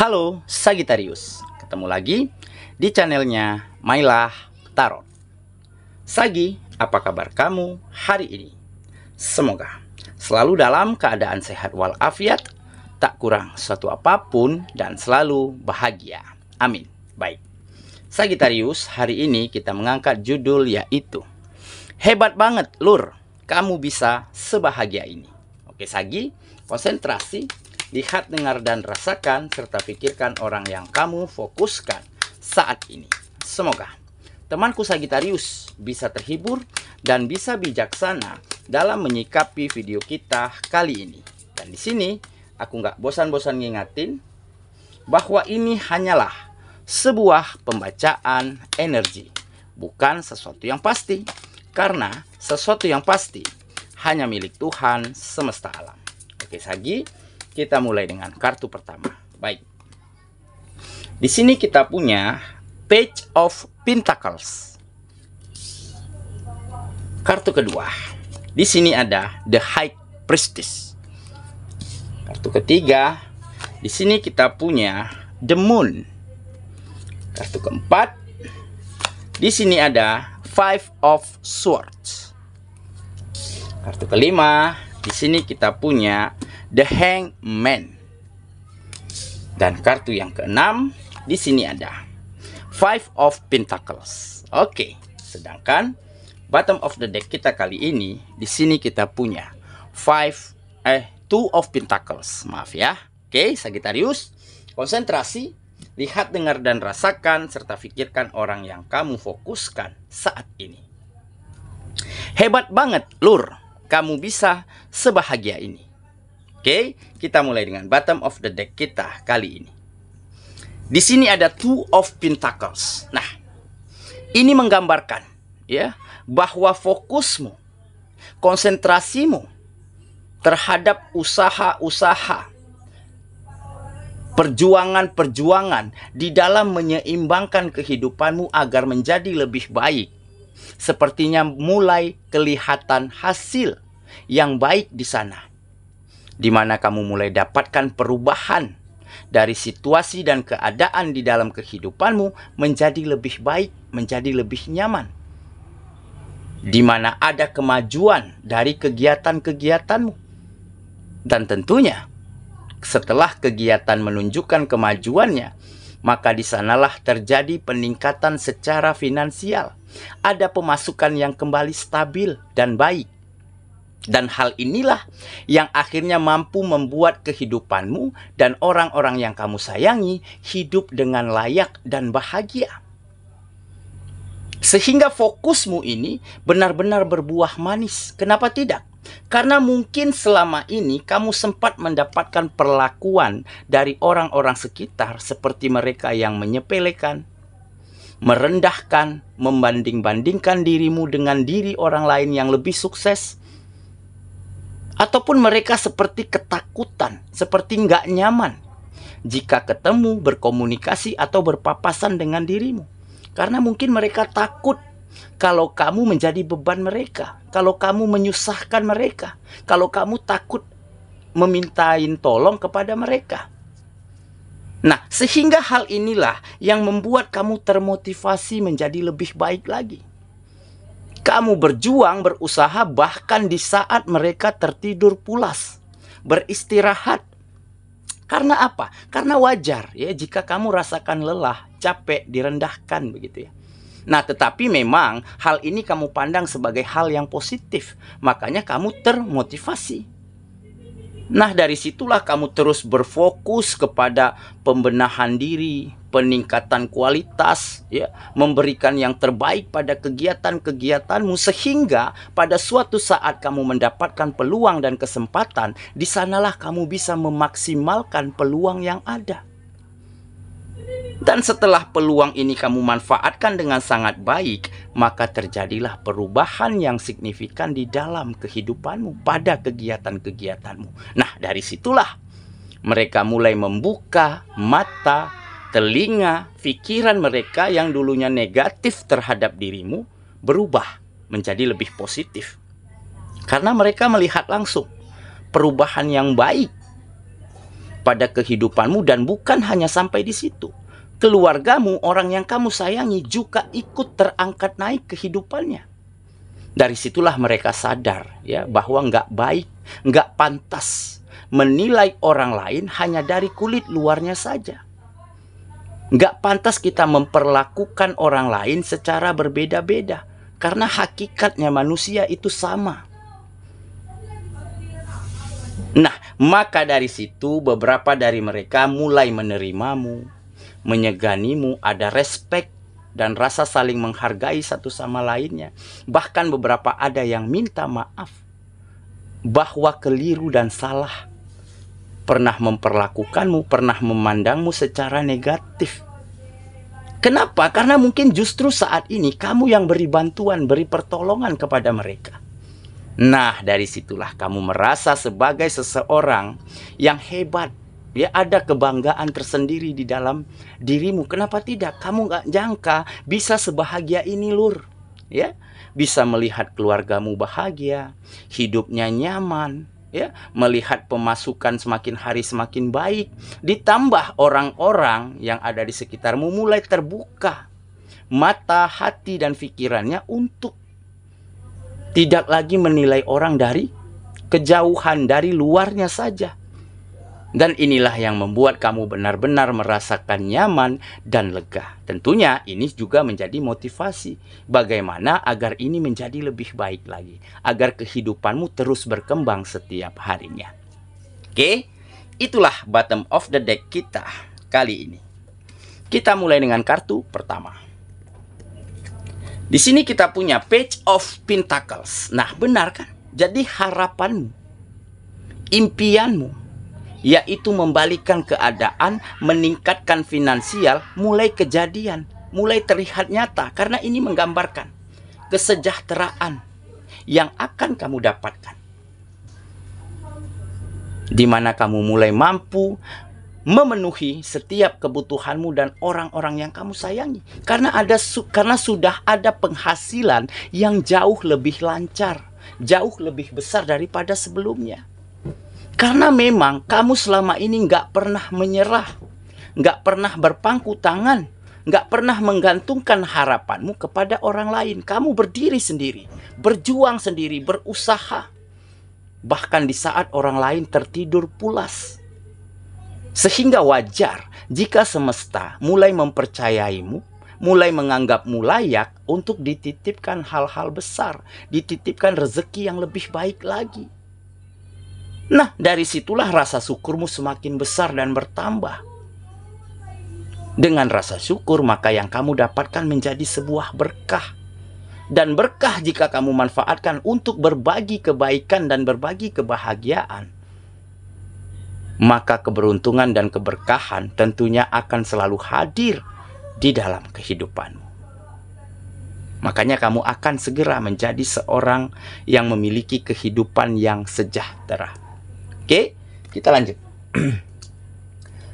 Halo Sagittarius, ketemu lagi di channelnya Mailah Tarot. Sagi, apa kabar kamu hari ini? Semoga selalu dalam keadaan sehat walafiat, tak kurang suatu apapun, dan selalu bahagia. Amin. Baik, Sagittarius, hari ini kita mengangkat judul yaitu hebat banget lur, kamu bisa sebahagia ini. Oke Sagi, konsentrasi. Lihat, dengar, dan rasakan, serta pikirkan orang yang kamu fokuskan saat ini. Semoga temanku Sagittarius bisa terhibur dan bisa bijaksana dalam menyikapi video kita kali ini. Dan di sini aku nggak bosan-bosan ngingatin bahwa ini hanyalah sebuah pembacaan energi, bukan sesuatu yang pasti. Karena sesuatu yang pasti hanya milik Tuhan semesta alam. Oke Sagi, kita mulai dengan kartu pertama. Baik. Di sini kita punya Page of Pentacles. Kartu kedua. Di sini ada The High Priestess. Kartu ketiga. Di sini kita punya The Moon. Kartu keempat. Di sini ada Five of Swords. Kartu kelima. Di sini kita punya The Hangman. Dan kartu yang keenam, di sini ada Five of Pentacles. Oke, sedangkan bottom of the deck kita kali ini, di sini kita punya Two of Pentacles. Maaf ya. Oke, Sagittarius, konsentrasi, lihat, dengar, dan rasakan, serta pikirkan orang yang kamu fokuskan saat ini. Hebat banget, lur, kamu bisa sebahagia ini. Oke, kita mulai dengan bottom of the deck kita kali ini. Di sini ada Two of Pentacles. Nah, ini menggambarkan ya bahwa fokusmu, konsentrasimu terhadap usaha-usaha, perjuangan-perjuangan di dalam menyeimbangkan kehidupanmu agar menjadi lebih baik. Sepertinya mulai kelihatan hasil yang baik di sana, di mana kamu mulai dapatkan perubahan dari situasi dan keadaan di dalam kehidupanmu menjadi lebih baik, menjadi lebih nyaman. Di mana ada kemajuan dari kegiatan-kegiatanmu. Dan tentunya setelah kegiatan menunjukkan kemajuannya, maka di sanalah terjadi peningkatan secara finansial. Ada pemasukan yang kembali stabil dan baik. Dan hal inilah yang akhirnya mampu membuat kehidupanmu dan orang-orang yang kamu sayangi hidup dengan layak dan bahagia. Sehingga fokusmu ini benar-benar berbuah manis. Kenapa tidak? Karena mungkin selama ini kamu sempat mendapatkan perlakuan dari orang-orang sekitar seperti mereka yang menyepelekan, merendahkan, membanding-bandingkan dirimu dengan diri orang lain yang lebih sukses. Ataupun mereka seperti ketakutan, seperti nggak nyaman jika ketemu, berkomunikasi, atau berpapasan dengan dirimu. Karena mungkin mereka takut kalau kamu menjadi beban mereka, kalau kamu menyusahkan mereka, kalau kamu takut memintain tolong kepada mereka. Nah, sehingga hal inilah yang membuat kamu termotivasi menjadi lebih baik lagi. Kamu berjuang, berusaha, bahkan di saat mereka tertidur pulas, beristirahat. Karena apa? Karena wajar ya jika kamu rasakan lelah, capek, direndahkan begitu ya. Nah, tetapi memang hal ini kamu pandang sebagai hal yang positif. Makanya kamu termotivasi. Nah, dari situlah kamu terus berfokus kepada pembenahan diri, peningkatan kualitas, ya, memberikan yang terbaik pada kegiatan-kegiatanmu, sehingga pada suatu saat kamu mendapatkan peluang dan kesempatan, di sanalah kamu bisa memaksimalkan peluang yang ada. Dan setelah peluang ini kamu manfaatkan dengan sangat baik, maka terjadilah perubahan yang signifikan di dalam kehidupanmu pada kegiatan-kegiatanmu. Nah, dari situlah mereka mulai membuka mata, telinga, pikiran mereka yang dulunya negatif terhadap dirimu berubah menjadi lebih positif. Karena mereka melihat langsung perubahan yang baik pada kehidupanmu, dan bukan hanya sampai di situ. Keluargamu, orang yang kamu sayangi juga ikut terangkat naik kehidupannya. Dari situlah mereka sadar ya bahwa nggak baik, nggak pantas menilai orang lain hanya dari kulit luarnya saja. Nggak pantas kita memperlakukan orang lain secara berbeda-beda, karena hakikatnya manusia itu sama. Nah, maka dari situ beberapa dari mereka mulai menerimamu, menyeganimu, ada respect dan rasa saling menghargai satu sama lainnya. Bahkan beberapa ada yang minta maaf bahwa keliru dan salah, pernah memperlakukanmu, pernah memandangmu secara negatif. Kenapa? Karena mungkin justru saat ini kamu yang beri bantuan, beri pertolongan kepada mereka. Nah, dari situlah kamu merasa sebagai seseorang yang hebat. Ya, ada kebanggaan tersendiri di dalam dirimu. Kenapa tidak? Kamu gak jangka bisa sebahagia ini, Lur. Ya, bisa melihat keluargamu bahagia, hidupnya nyaman, ya, melihat pemasukan semakin hari semakin baik, ditambah orang-orang yang ada di sekitarmu mulai terbuka mata, hati, dan pikirannya untuk tidak lagi menilai orang dari kejauhan, dari luarnya saja. Dan inilah yang membuat kamu benar-benar merasakan nyaman dan lega. Tentunya ini juga menjadi motivasi bagaimana agar ini menjadi lebih baik lagi, agar kehidupanmu terus berkembang setiap harinya. Oke, itulah bottom of the deck kita kali ini. Kita mulai dengan kartu pertama. Di sini kita punya Page of Pentacles. Nah, benar kan? Jadi harapanmu, impianmu, yaitu membalikan keadaan, meningkatkan finansial, mulai kejadian, mulai terlihat nyata. Karena ini menggambarkan kesejahteraan yang akan kamu dapatkan, di mana kamu mulai mampu memenuhi setiap kebutuhanmu dan orang-orang yang kamu sayangi. Karena sudah ada penghasilan yang jauh lebih lancar, jauh lebih besar daripada sebelumnya. Karena memang kamu selama ini nggak pernah menyerah, nggak pernah berpangku tangan, nggak pernah menggantungkan harapanmu kepada orang lain. Kamu berdiri sendiri, berjuang sendiri, berusaha. Bahkan di saat orang lain tertidur pulas. Sehingga wajar jika semesta mulai mempercayaimu, mulai menganggapmu layak untuk dititipkan hal-hal besar, dititipkan rezeki yang lebih baik lagi. Nah, dari situlah rasa syukurmu semakin besar dan bertambah. Dengan rasa syukur, maka yang kamu dapatkan menjadi sebuah berkah. Dan berkah jika kamu manfaatkan untuk berbagi kebaikan dan berbagi kebahagiaan, maka keberuntungan dan keberkahan tentunya akan selalu hadir di dalam kehidupanmu. Makanya kamu akan segera menjadi seorang yang memiliki kehidupan yang sejahtera. Oke, kita lanjut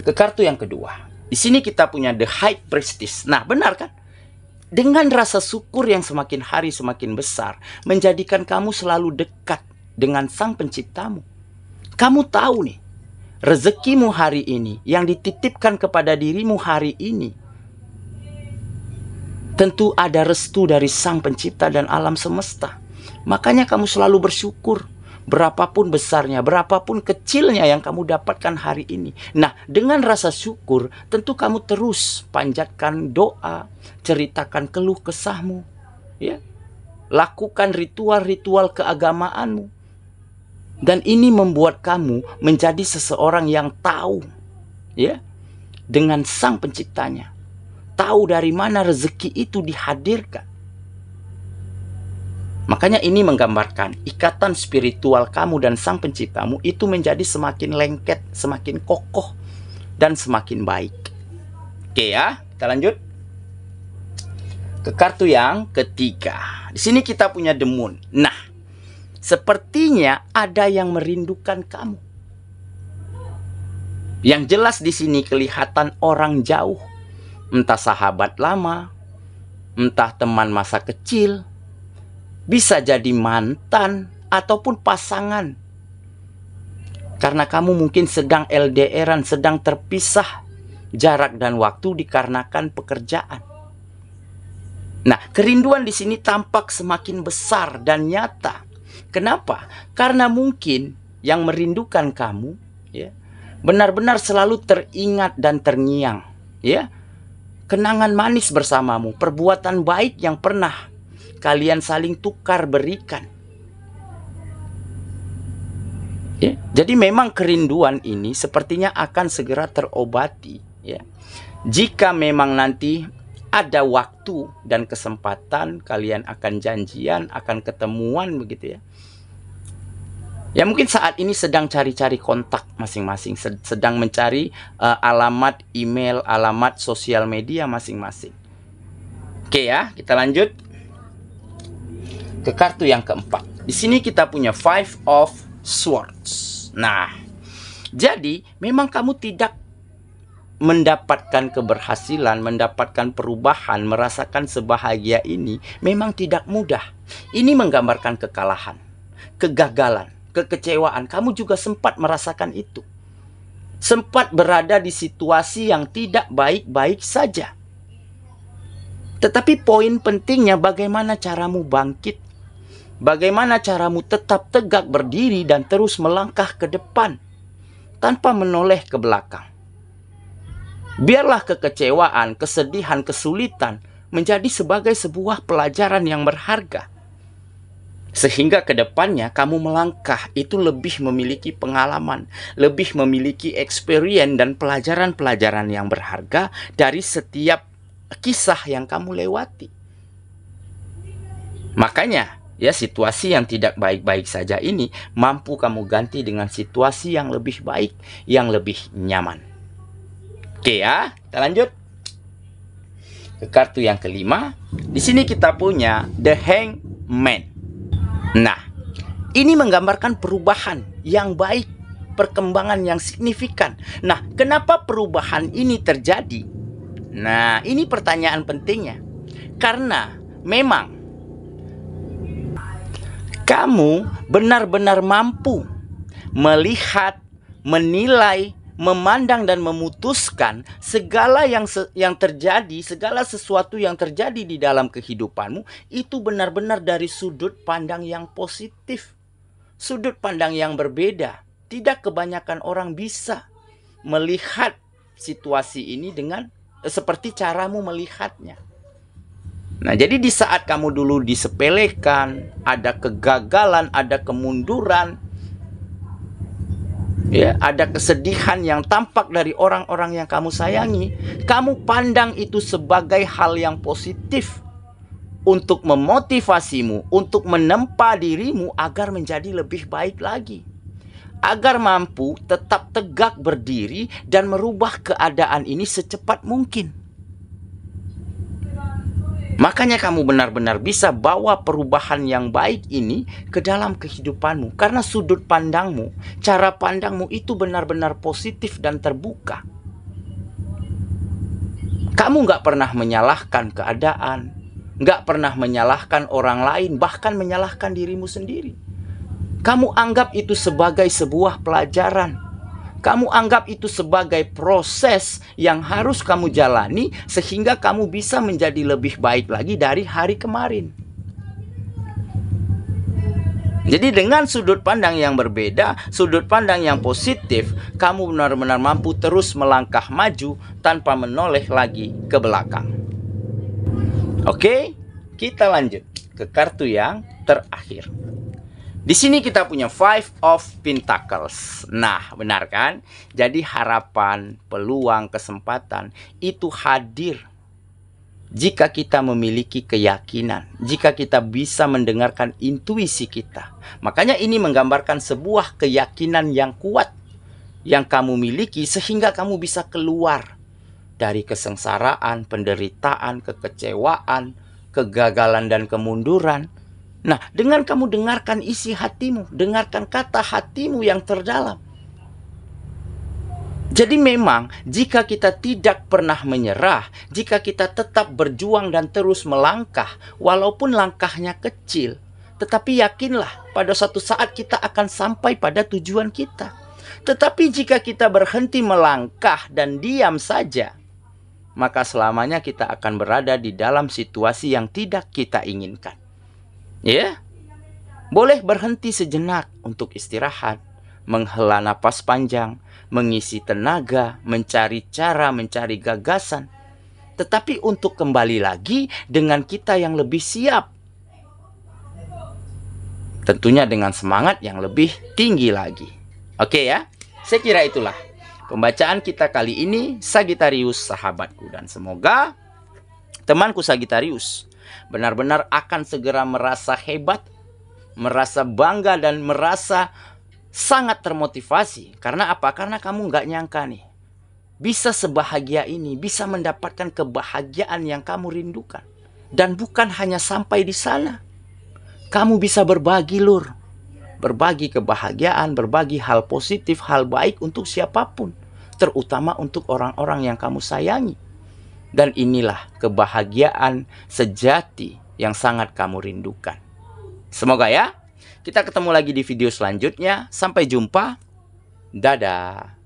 ke kartu yang kedua. Di sini kita punya The High Priestess. Nah, benar kan? Dengan rasa syukur yang semakin hari semakin besar, menjadikan kamu selalu dekat dengan Sang Penciptamu. Kamu tahu nih, rezekimu hari ini, yang dititipkan kepada dirimu hari ini, tentu ada restu dari Sang Pencipta dan alam semesta. Makanya kamu selalu bersyukur, berapapun besarnya, berapapun kecilnya yang kamu dapatkan hari ini. Nah, dengan rasa syukur, tentu kamu terus panjatkan doa, ceritakan keluh kesahmu, ya, lakukan ritual-ritual keagamaanmu. Dan ini membuat kamu menjadi seseorang yang tahu, ya, dengan Sang Penciptanya. Tahu dari mana rezeki itu dihadirkan. Makanya ini menggambarkan ikatan spiritual kamu dan Sang Penciptamu itu menjadi semakin lengket, semakin kokoh, dan semakin baik. Oke ya, kita lanjut ke kartu yang ketiga. Di sini kita punya The Moon. Nah, sepertinya ada yang merindukan kamu. Yang jelas di sini kelihatan orang jauh, entah sahabat lama, entah teman masa kecil, bisa jadi mantan ataupun pasangan. Karena kamu mungkin sedang LDRan, sedang terpisah jarak dan waktu dikarenakan pekerjaan. Nah, kerinduan di sini tampak semakin besar dan nyata. Kenapa? Karena mungkin yang merindukan kamu, ya, benar-benar selalu teringat dan terngiang, ya, kenangan manis bersamamu, perbuatan baik yang pernah kalian saling tukar berikan. Ya, jadi memang kerinduan ini sepertinya akan segera terobati, ya. Jika memang nanti ada waktu dan kesempatan, kalian akan janjian, akan ketemuan begitu, ya. Ya mungkin saat ini sedang cari-cari kontak masing-masing, sedang mencari alamat email, alamat sosial media masing-masing. Oke ya, kita lanjut ke kartu yang keempat. Di sini kita punya Five of Swords. Nah, jadi memang kamu tidak mendapatkan keberhasilan, mendapatkan perubahan, merasakan sebahagia ini memang tidak mudah. Ini menggambarkan kekalahan, kegagalan, kekecewaan. Kamu juga sempat merasakan itu. Sempat berada di situasi yang tidak baik-baik saja. Tetapi poin pentingnya bagaimana caramu bangkit. Bagaimana caramu tetap tegak berdiri dan terus melangkah ke depan tanpa menoleh ke belakang. Biarlah kekecewaan, kesedihan, kesulitan menjadi sebagai sebuah pelajaran yang berharga. Sehingga ke depannya kamu melangkah itu lebih memiliki pengalaman, lebih memiliki experience dan pelajaran-pelajaran yang berharga dari setiap kisah yang kamu lewati. Makanya, ya, situasi yang tidak baik-baik saja ini mampu kamu ganti dengan situasi yang lebih baik, yang lebih nyaman. Oke ya, kita lanjut ke kartu yang kelima. Di sini kita punya The Hangman. Nah, ini menggambarkan perubahan yang baik, perkembangan yang signifikan. Nah, kenapa perubahan ini terjadi? Nah, ini pertanyaan pentingnya. Karena memang kamu benar-benar mampu melihat, menilai, memandang dan memutuskan segala yang terjadi, segala sesuatu yang terjadi di dalam kehidupanmu itu benar-benar dari sudut pandang yang positif, sudut pandang yang berbeda. Tidak kebanyakan orang bisa melihat situasi ini dengan seperti caramu melihatnya. Nah, jadi di saat kamu dulu disepelekan, ada kegagalan, ada kemunduran, ya, ada kesedihan yang tampak dari orang-orang yang kamu sayangi, kamu pandang itu sebagai hal yang positif untuk memotivasimu, untuk menempa dirimu agar menjadi lebih baik lagi, agar mampu tetap tegak berdiri dan merubah keadaan ini secepat mungkin. Makanya kamu benar-benar bisa bawa perubahan yang baik ini ke dalam kehidupanmu. Karena sudut pandangmu, cara pandangmu itu benar-benar positif dan terbuka. Kamu nggak pernah menyalahkan keadaan, nggak pernah menyalahkan orang lain, bahkan menyalahkan dirimu sendiri. Kamu anggap itu sebagai sebuah pelajaran. Kamu anggap itu sebagai proses yang harus kamu jalani sehingga kamu bisa menjadi lebih baik lagi dari hari kemarin. Jadi dengan sudut pandang yang berbeda, sudut pandang yang positif, kamu benar-benar mampu terus melangkah maju tanpa menoleh lagi ke belakang. Oke, kita lanjut ke kartu yang terakhir. Di sini kita punya Five of Pentacles. Nah, benar kan? Jadi harapan, peluang, kesempatan itu hadir jika kita memiliki keyakinan, jika kita bisa mendengarkan intuisi kita. Makanya ini menggambarkan sebuah keyakinan yang kuat yang kamu miliki sehingga kamu bisa keluar dari kesengsaraan, penderitaan, kekecewaan, kegagalan dan kemunduran. Nah, dengan kamu dengarkan isi hatimu, dengarkan kata hatimu yang terdalam. Jadi memang jika kita tidak pernah menyerah, jika kita tetap berjuang dan terus melangkah, walaupun langkahnya kecil, tetapi yakinlah pada suatu saat kita akan sampai pada tujuan kita. Tetapi jika kita berhenti melangkah dan diam saja, maka selamanya kita akan berada di dalam situasi yang tidak kita inginkan. Ya, boleh berhenti sejenak untuk istirahat, menghela napas panjang, mengisi tenaga, mencari cara, mencari gagasan. Tetapi untuk kembali lagi dengan kita yang lebih siap. Tentunya dengan semangat yang lebih tinggi lagi. Oke ya, saya kira itulah pembacaan kita kali ini, Sagittarius sahabatku. Dan semoga temanku Sagittarius benar-benar akan segera merasa hebat, merasa bangga, dan merasa sangat termotivasi. Karena apa? Karena kamu nggak nyangka nih, bisa sebahagia ini, bisa mendapatkan kebahagiaan yang kamu rindukan. Dan bukan hanya sampai di sana. Kamu bisa berbagi, Lur. Berbagi kebahagiaan, berbagi hal positif, hal baik untuk siapapun. Terutama untuk orang-orang yang kamu sayangi. Dan inilah kebahagiaan sejati yang sangat kamu rindukan. Semoga ya, kita ketemu lagi di video selanjutnya. Sampai jumpa. Dadah.